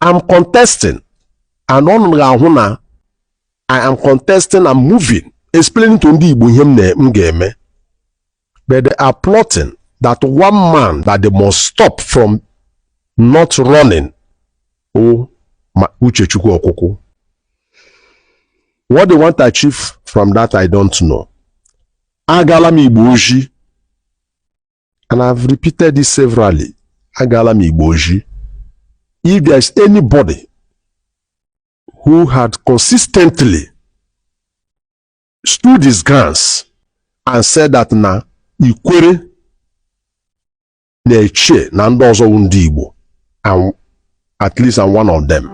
I'm contesting. And on I am contesting and moving, explaining to Ndi Igbo him ngeme. But they are plotting that one man that they must stop from not running. Oh, Uche Okwukwu. What they want to achieve from that, I don't know. Agala mi Igbo oji. And I've repeated this severally. Agala mi Igbo oji. If there's anybody who had consistently stood his grounds and said that na ikwere na-eche na ndị ọzọ ndị Igbo, and at least I'm one of them.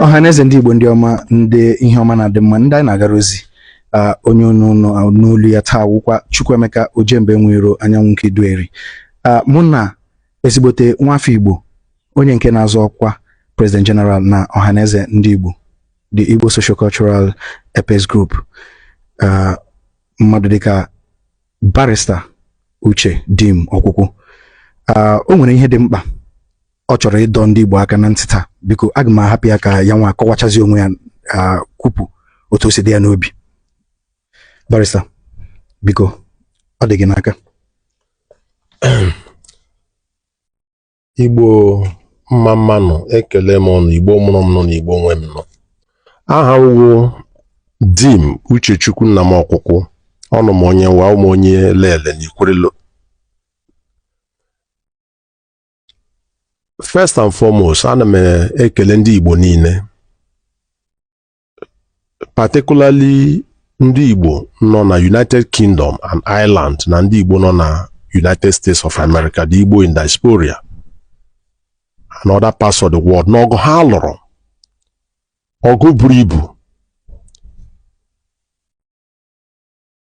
Ọhaneze ndị Igbo ndị ọma, ndị ihe ọma na-adị mma, ndị anyị na-agara ozi onye n'olu ya taa wụkwa Chukwuemeka Ojembe Nwiro Anyanwụ nke Dueri. Mụ na ezigbote nwafọ Igbo onye nke na-azọ ọkwa President General na Ọhaneze ndị Igbo, the Igbo Socio-Cultural Epes Group, mmadụ dịka Barrister Uche Okwukwu. O nwere ihe dị mkpa ọ chọrọ ịdọ ndị Igbo aka na ntị taa. Biko aga m ahapụ ya ka ya nwa akọwachazi onwe ya kwupụ otu o si dị ya n'obi. Barrister, biko ọ dị gị n'aka. Igbo mmanụ ekele m ọnụ, Igbo mụrụ m nọ na Igbo nwe m nọ. Aha wo dim Uchechukwu Nnam Okwukwu, ọnụ m onye wa ụmụ onye lele n'Ikwerelo. First and foremost, ana m ekele ndị Igbo niile, particularly ndị Igbo nọ na United Kingdom and Ireland na ndị Igbo nọ na United States of America, the Igbo in diaspora and other parts of the world. N'ọgụ ha lụrụ, ọgụ buru ibu,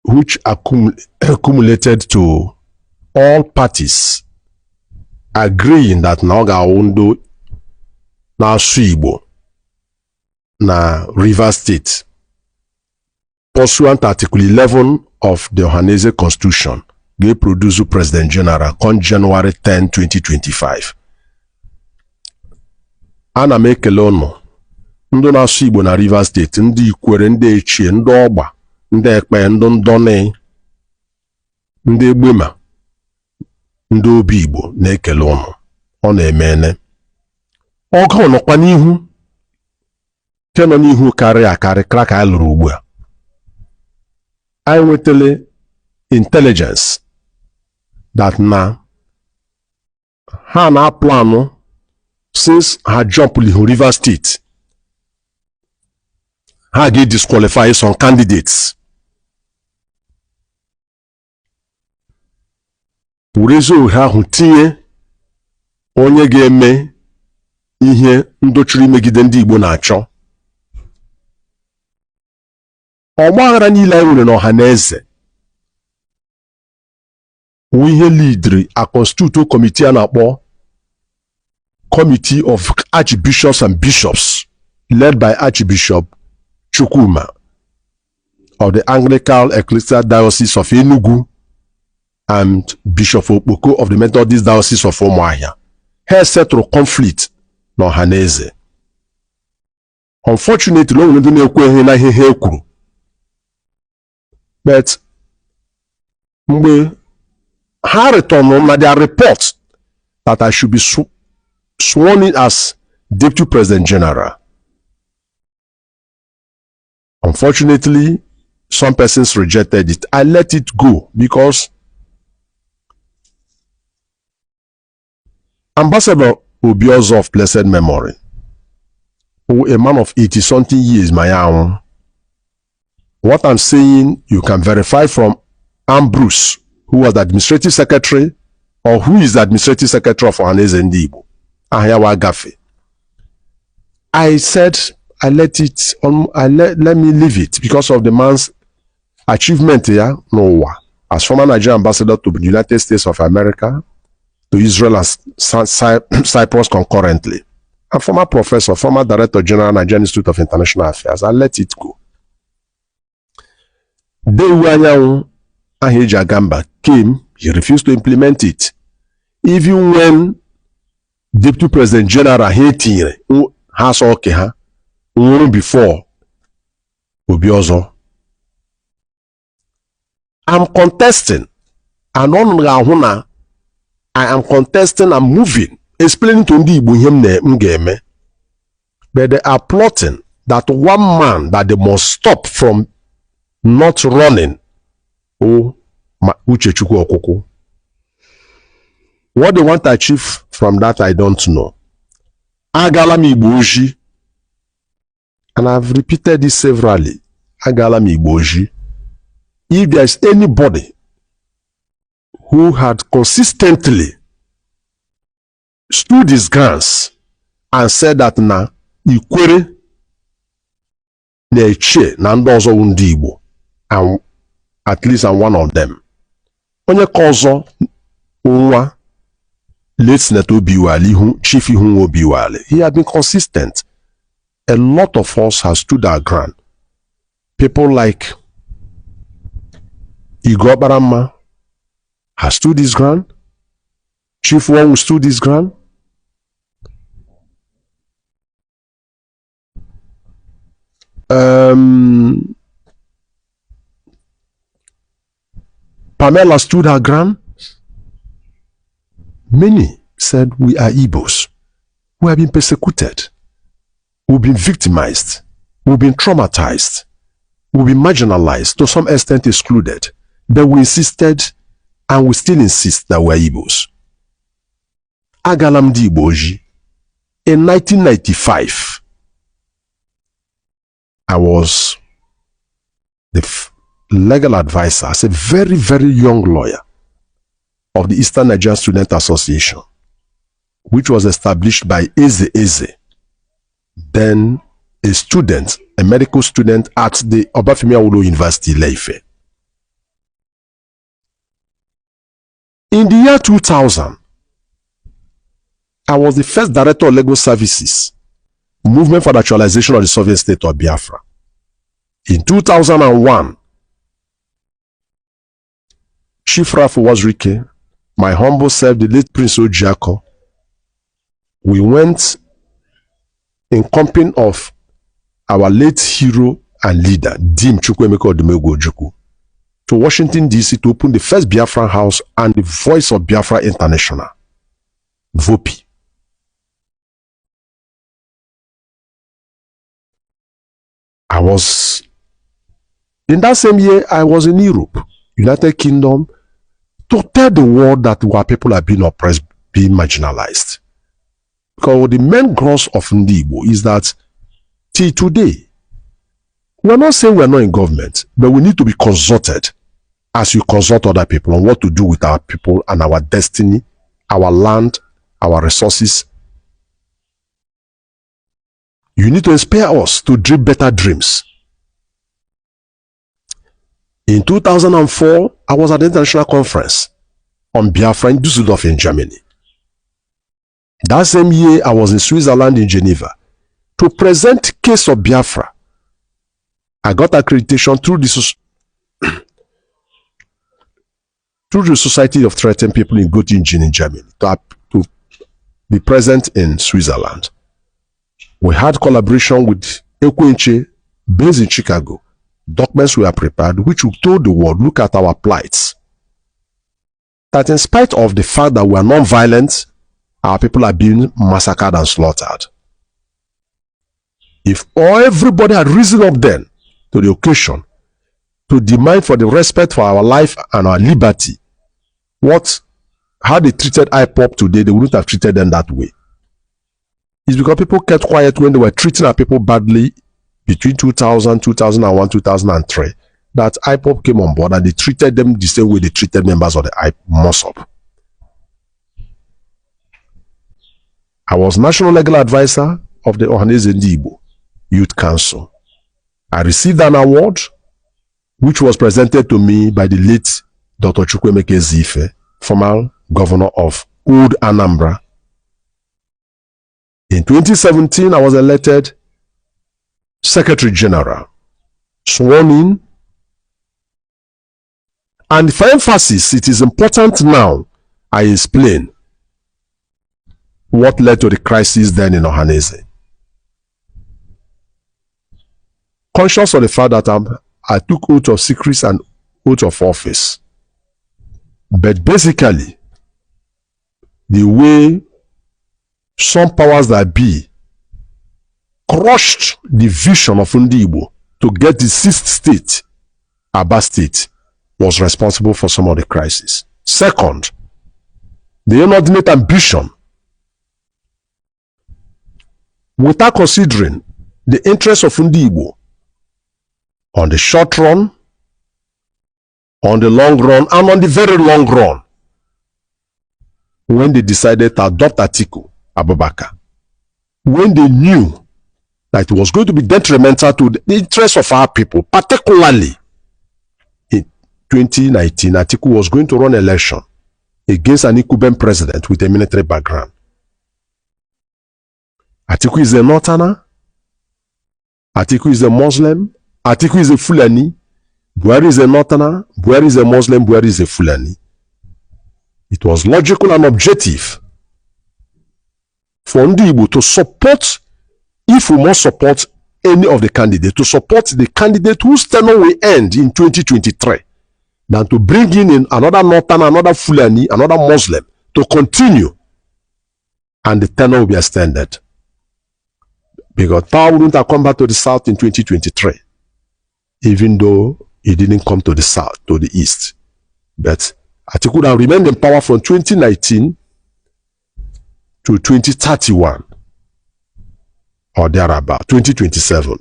which accumulated to all parties agreeing that na ọ ga-awụ ndị na-asụ Igbo na Rivers State pursuant to Article 11 of the Ohaneze Constitution ga-produce President General on January 10, 2025. Ana m ekele ụnụ ndị na-asụ Igbo na Rivers State, ndị Ikwere, ndị Echie, ndị Ọgba, ndị Ekpe, ndị Ndọni, ndị Egbema, ndị Obi Igbo na-ekele ụnụ. Ọ na-emene ọgụ nọkwa n'ihu, ke nọ n'ihu karịa akarị ka anyị lụrụ ugbu a. Anyị nwetele intelligence that na ha na-aplanụ since ha jump lihu Rivers State, ha ga-disqualify some candidates. Urezi ohe ahụ tinye onye ga-eme ihe ndochiri megide ndị Igbo na-achọ. Ọgbaghara niile anyị nwere n'Ọhaneze wụ ihe leadri a constitute committee a na-akpọ Committee of Archbishops and Bishops, led by Archbishop Chukwuma of the Anglican Ecclesial Diocese of Enugu and Bishop Okpoko of the Methodist Diocese of Umuahia. Has settled conflict n'Ọhaneze. Unfortunately, no one na-ekwe na ihe ha kwuru. But mgbe ha return na their report that I should be sworn in as Deputy President General, unfortunately, some persons rejected it. I let it go because Ambassador Obiozo of blessed memory, who a man of 80-something years, my own. What I'm saying, you can verify from Ambrose, who was the administrative secretary, or who is the administrative secretary of Ohaneze Ndi Igbo, Ahiawa Gafe. I said, I let it on. Let me leave it because of the man's achievement here. No, as former Nigerian ambassador to the United States of America, to Israel and Cyprus concurrently. A former professor, former director general, Nigerian Institute of International Affairs. I let it go. Dewu Anyanwụ Ahiji Agamba came, he refused to implement it. Even when Deputy President General Hetire has okay ha before Obiozo. I'm contesting. I am contesting, I'm moving, explaining to Ndi Igbo ihe m ga-eme. But they are plotting that one man that they must stop from not running. Oh, Uche Okwukwu. What they want to achieve from that, I don't know. Agala mi Igbo oji. And I've repeated this severally. Agala mi Igbo oji. If there's anybody who had consistently stood his grounds and said that na ikwere na eche na ndị ọzọ ndị Igbo, and at least I'm one of them. Onye ka ọzọ nwa late Senator Obiwale, Chief Ihun Obiwale, he had been consistent. A lot of us have stood our ground. People like Igor Barama has stood his ground. Chief Wong stood his ground. Pamela stood her ground. Many said, we are Igbos. We have been persecuted. We've been victimized. We've been traumatized. We've been marginalized, to some extent excluded. But we insisted, and we still insist, that we're Igbos. Agalam di Igboji. In 1995, I was the legal advisor as a very, very young lawyer of the Eastern Nigerian Student Association, which was established by Eze, then a student, a medical student at the Obafemi Awolowo University, Ile-Ife. In the year 2000, I was the first director of legal services, Movement for the Actualization of the Sovereign State of Biafra. In 2001, Chief Rafu Wazirike, my humble self, the late Prince Ojiako, we went in company of our late hero and leader, Dim Chukwuemeka Odumegwu Ojukwu, to Washington, D.C. to open the first Biafran House and the Voice of Biafra International, VOPI. In that same year, I was in Europe, United Kingdom, to tell the world that our people are being oppressed, being marginalized. Because the main gross of Ndi Igbo is that till today, we're not saying we're not in government, but we need to be consulted as you consult other people on what to do with our people and our destiny, our land, our resources. You need to inspire us to dream better dreams. In 2004, I was at the international conference on Biafra in Düsseldorf in Germany. That same year, I was in Switzerland in Geneva to present case of Biafra. I got accreditation through the Society of Threatened People in Göttingen in Germany to be present in Switzerland. We had collaboration with Ekwenche based in Chicago. Documents were prepared which told the world, look at our plights. That in spite of the fact that we are non-violent, our people are being massacred and slaughtered. If everybody had risen up then to the occasion to demand for the respect for our life and our liberty, how they treated IPOP today, they wouldn't have treated them that way. It's because people kept quiet when they were treating our people badly between 2000, 2001, 2003, that IPOP came on board and they treated them the same way they treated members of the MOSOP. I was National Legal Advisor of the Ohaneze Ndi Igbo Youth Council. I received an award which was presented to me by the late Dr. Chukwuemeka Eze-Ife, former governor of old Anambra. In 2017, I was elected Secretary General, sworn in. And for emphasis, it is important now I explain what led to the crisis then in Ohanese. Conscious of the fact that I took oath of secrecy and oath of office. But basically, the way some powers that be crushed the vision of Ndigbo to get the sixth state, Aba State, was responsible for some of the crisis. Second, the inordinate ambition, without considering the interests of Ndigbo on the short run, on the long run, and on the very long run, when they decided to adopt Atiku Abubakar, when they knew that it was going to be detrimental to the interests of our people, particularly in 2019, Atiku was going to run election against an incumbent president with a military background. Atiku is a Northerner, Atiku is a Muslim, Atiku is a Fulani, Buhari is a Northerner, Buhari is a Muslim, Buhari is a Fulani. It was logical and objective for Ndigbo to support, if we must support any of the candidates, to support the candidate whose tenure will end in 2023, than to bring in another Northerner, another Fulani, another Muslim to continue, and the tenure will be extended. Because power wouldn't have come back to the south in 2023, even though it didn't come to the south, to the east. But Atiku could have remained in power from 2019 to 2031 or thereabout, 2027.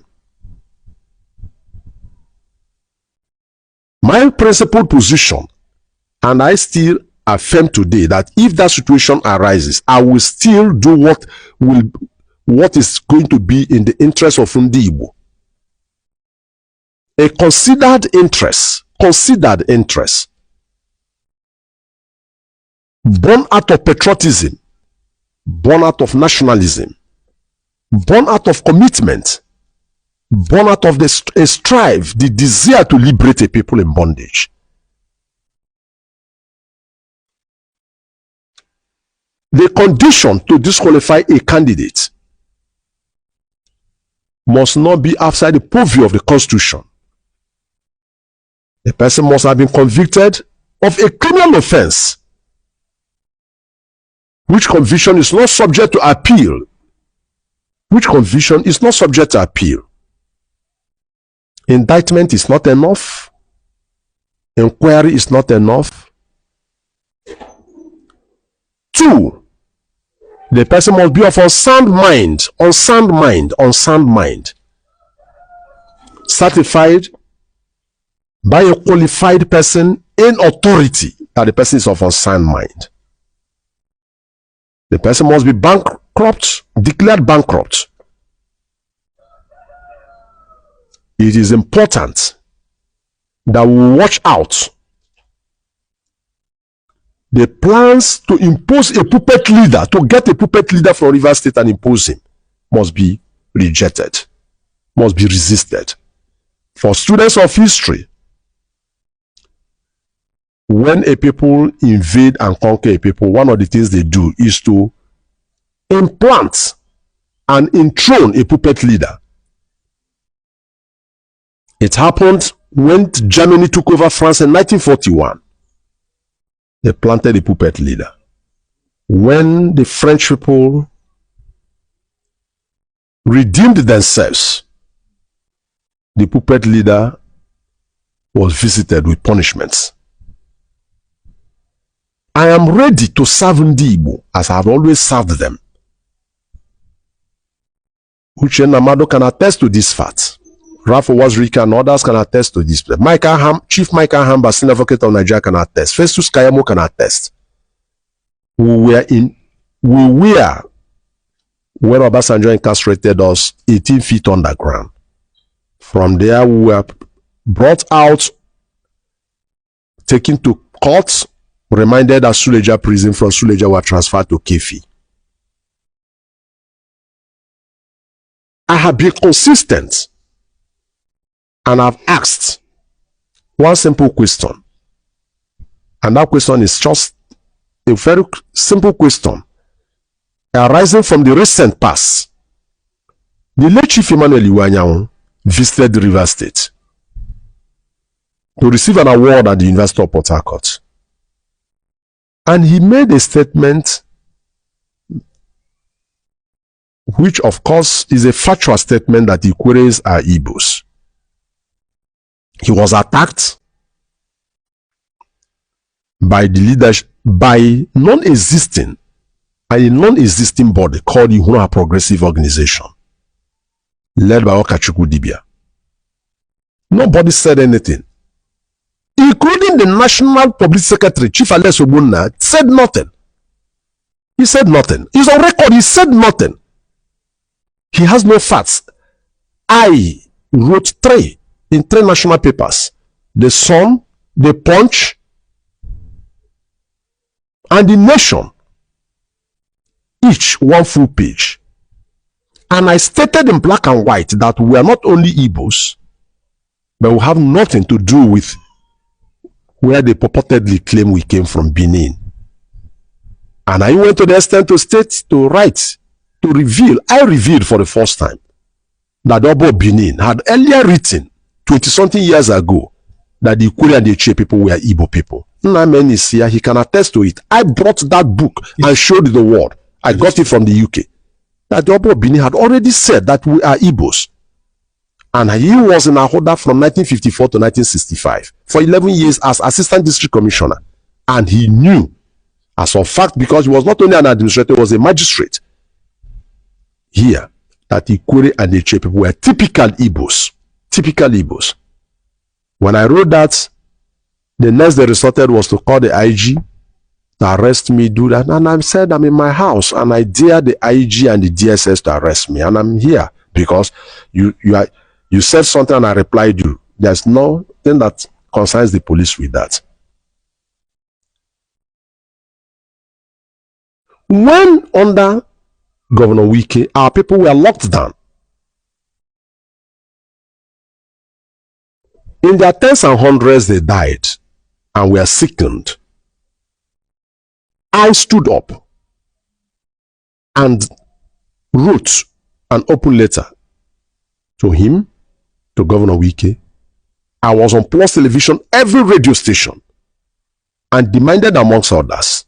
My principled position, and I still affirm today, that if that situation arises, I will still do what is going to be in the interest of Ndigbo. A considered interest, born out of patriotism, born out of nationalism, born out of commitment, born out of a strive, the desire to liberate a people in bondage. The condition to disqualify a candidate must not be outside the purview of the Constitution. The person must have been convicted of a criminal offense, which conviction is not subject to appeal. Indictment is not enough. Inquiry is not enough. 2, the person must be of unsound mind, certified by a qualified person in authority that the person is of unsound mind. The person must be declared bankrupt. It is important that we watch out. The plans to impose a puppet leader, to get a puppet leader from Rivers State and impose him, must be rejected, must be resisted. For students of history, when a people invade and conquer a people, one of the things they do is to implant and enthrone a puppet leader. It happened when Germany took over France in 1941. They planted a puppet leader. When the French people redeemed themselves, the puppet leader was visited with punishments. I am ready to serve Ndigbo as I have always served them. Uche Namado can attest to this fact. Ralph Wazrika and others can attest to this. Chief Michael Hamba, Senior Advocate of Nigeria, can attest. Festus Kayamo can attest. We were when Obasanjo incarcerated us 18 feet underground. From there, we were brought out, taken to court. reminded that Suleja prison from Suleja were transferred to Kefi. I have been consistent and I've asked one simple question. And that question is just a very simple question arising from the recent past. The late Chief Emmanuel Iwanyanwu visited River State to receive an award at the University of Port Harcourt. And he made a statement which of course is a factual statement that the Ikwures are Igbos. He was attacked by the leadership, by non-existing body called the Ihunua Progressive Organization, led by Okachukwu Dibia. Nobody said anything, including the National Public Secretary, Chief Alex Ogbonna, said nothing. He said nothing. He's on record, he said nothing. He has no facts. I wrote in three national papers, The Sun, The Punch, and The Nation, each one full page. And I stated in black and white that we are not only Igbos, but we have nothing to do with where they purportedly claim we came from, Benin. And I went to the extent to state, to write, to reveal, I revealed for the first time that Obo Benin had earlier written 20-something years ago that the Ikwere and the Che people were Igbo people. Namen is here, he can attest to it. I brought that book and showed the world. I got it from the UK. That the Obo Benin had already said that we are Igbos. And he was in Ahoda from 1954 to 1965 for 11 years as Assistant District Commissioner. And he knew, as a fact, because he was not only an administrator, he was a magistrate here, that Ikwere and the Che people were typical Igbos. Typical Igbos. When I wrote that, the next they resorted was to call the IG to arrest me, do that. And I said, I'm in my house and I dare the IG and the DSS to arrest me. And I'm here because you said something and I replied you. There's nothing that concerns the police with that. When under Governor Wike, our people were locked down. In their tens and hundreds, they died and were sickened. I stood up and wrote an open letter to him, to Governor Wike. I was on Plus Television, every radio station, and demanded, amongst others,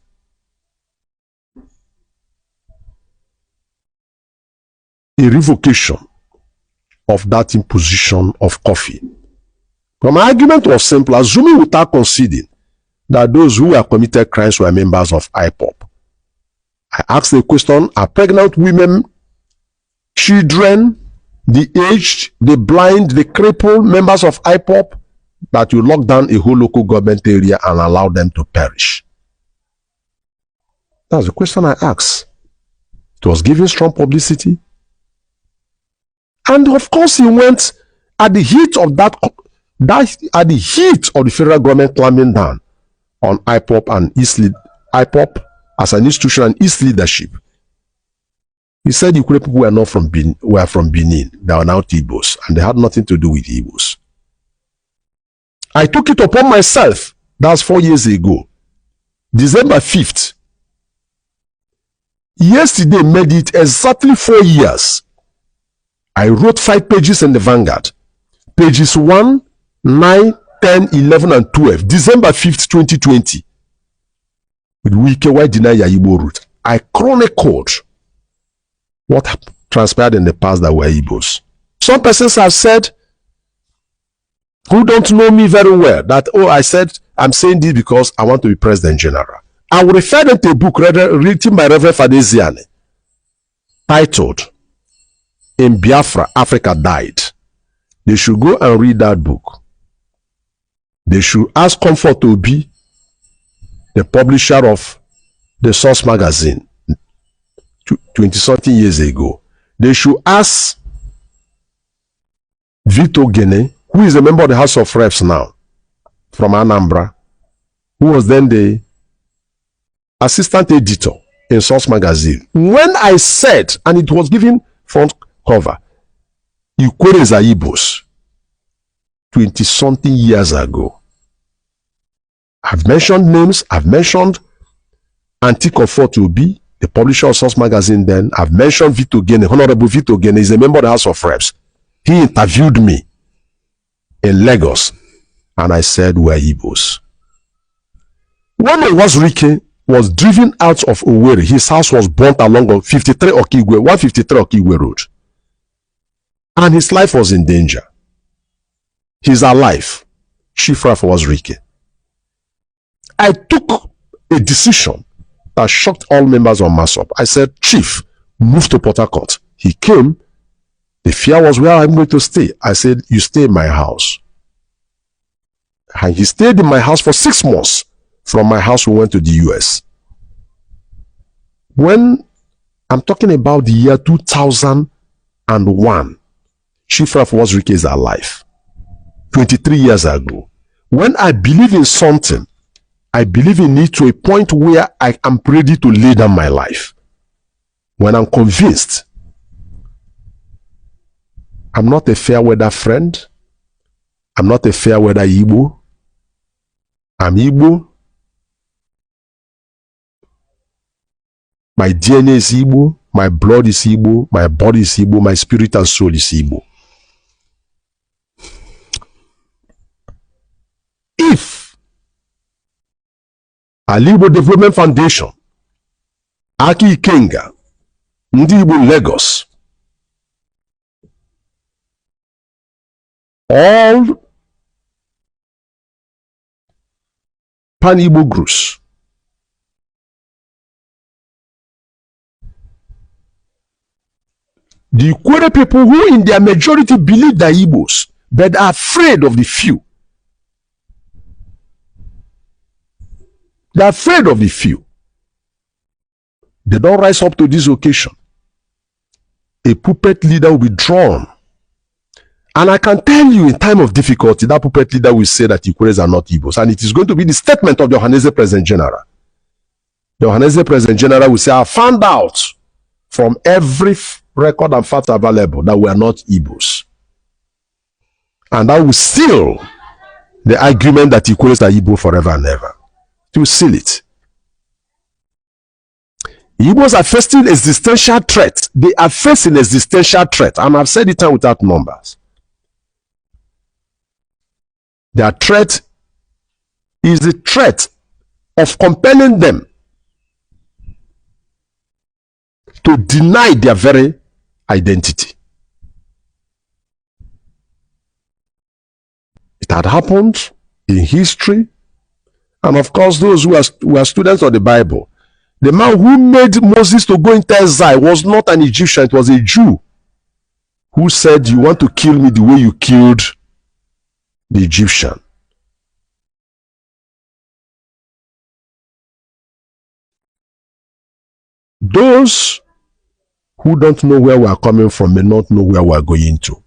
a revocation of that imposition of coffee. But my argument was simple, assuming without conceding that those who have committed crimes were members of IPOP. I asked the question, are pregnant women, children, the aged, the blind, the crippled, members of IPOP, that you lock down a whole local government area and allow them to perish? That's the question I asked. It was given strong publicity. And of course, he went at the heat of at the heat of the federal government clamping down on IPOP and IPOP as an institution and its leadership. He said the Ikwere people were not from Benin, were from Benin. They are now Igbos, and they had nothing to do with Igbos. I took it upon myself. That's 4 years ago. December 5th. Yesterday made it exactly 4 years. I wrote 5 pages in the Vanguard. Pages 1, 9, 10, 11, and 12. December 5th, 2020. With Wike, why deny your Igbo root? I chronicled what transpired in the past that were Igbos. Some persons have said, who don't know me very well, that, oh, I said, I'm saying this because I want to be President General. I will refer them to a book written by Reverend Fadeziane, titled, In Biafra, Africa Died. They should go and read that book. They should ask Comfort Obi, the publisher of the Source magazine, 20-something years ago. They should ask Vito Gene, who is a member of the House of Reps now, from Anambra, who was then the assistant editor in Source Magazine. When I said, and it was given front cover, Ikweres are Igbos, 20-something years ago. I've mentioned names. I've mentioned Antikomfort Obi, the publisher of Source Magazine then. I've mentioned Vito Gene, Honorable Vito Gene is a member of the House of Reps. He interviewed me in Lagos, and I said we're Igbos. When Owazurike was driven out of Owerri, his house was burnt along 53 Okigwe, 153 Okigwe Road. And his life was in danger. He's alive. Chief Raf Owazurike. I took a decision that shocked all members of MASSOP. I said, Chief, move to Port Harcourt. He came. The fear was where I'm going to stay. I said, you stay in my house. And he stayed in my house for 6 months. From my house, we went to the US. When I'm talking about the year 2001, Chief Raf Owazurike is alive. 23 years ago. When I believe in something, I believe in it to a point where I am ready to lay down my life. When I'm convinced, I'm not a fair weather friend. I'm not a fair weather Igbo. I'm Igbo. My DNA is Igbo. My blood is Igbo. My body is Igbo. My spirit and soul is Igbo. If Igbo Development Foundation, Aki Ikenga, Ndi Igbo Lagos, all Pan-Igbo groups, the Ikwere people who in their majority believe they're Igbos, but are afraid of the few. They're afraid of the few. They don't rise up to this occasion. A puppet leader will be drawn. And I can tell you in time of difficulty, that puppet leader will say that Ikweres are not Igbos. And it is going to be the statement of the Ohanese President General. The Ohanese President General will say, I found out from every record and fact available that we are not Igbos. And that will seal the argument that Ikweres are Igbo forever and ever. To seal it. Igbos are facing existential threat. They are facing existential threat. And I've said it time without numbers. Their threat is the threat of compelling them to deny their very identity. It had happened in history. And of course, those who are students of the Bible, the man who made Moses to go into exile was not an Egyptian, it was a Jew who said, you want to kill me the way you killed the Egyptian. Those who don't know where we are coming from may not know where we are going to.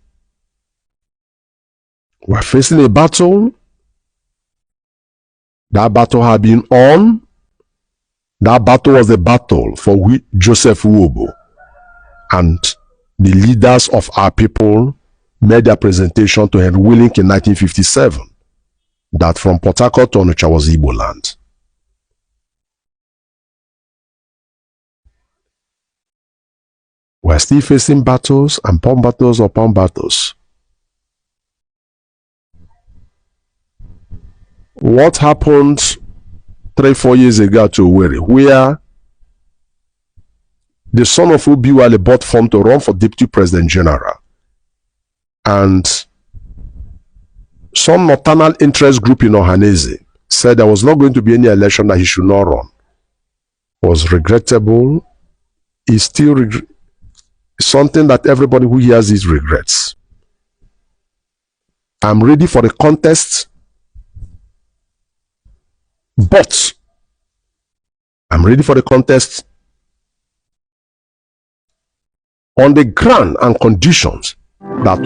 We are facing a battle. That battle had been on. That battle was the battle for which Joseph Uobo and the leaders of our people made their presentation to Henry Willink in 1957, that from Port Harcourt to Onitsha was Igbo land. We're still facing battles and upon battles upon battles. What happened 3-4 years ago to Owerri, where the son of Obiwale bought form to run for Deputy President General, and some nocturnal interest group in Ohanese said there was not going to be any election, that he should not run, was regrettable. Is still something that everybody who hears it regrets. I'm ready for the contest, but I'm ready for the contest on the ground and conditions that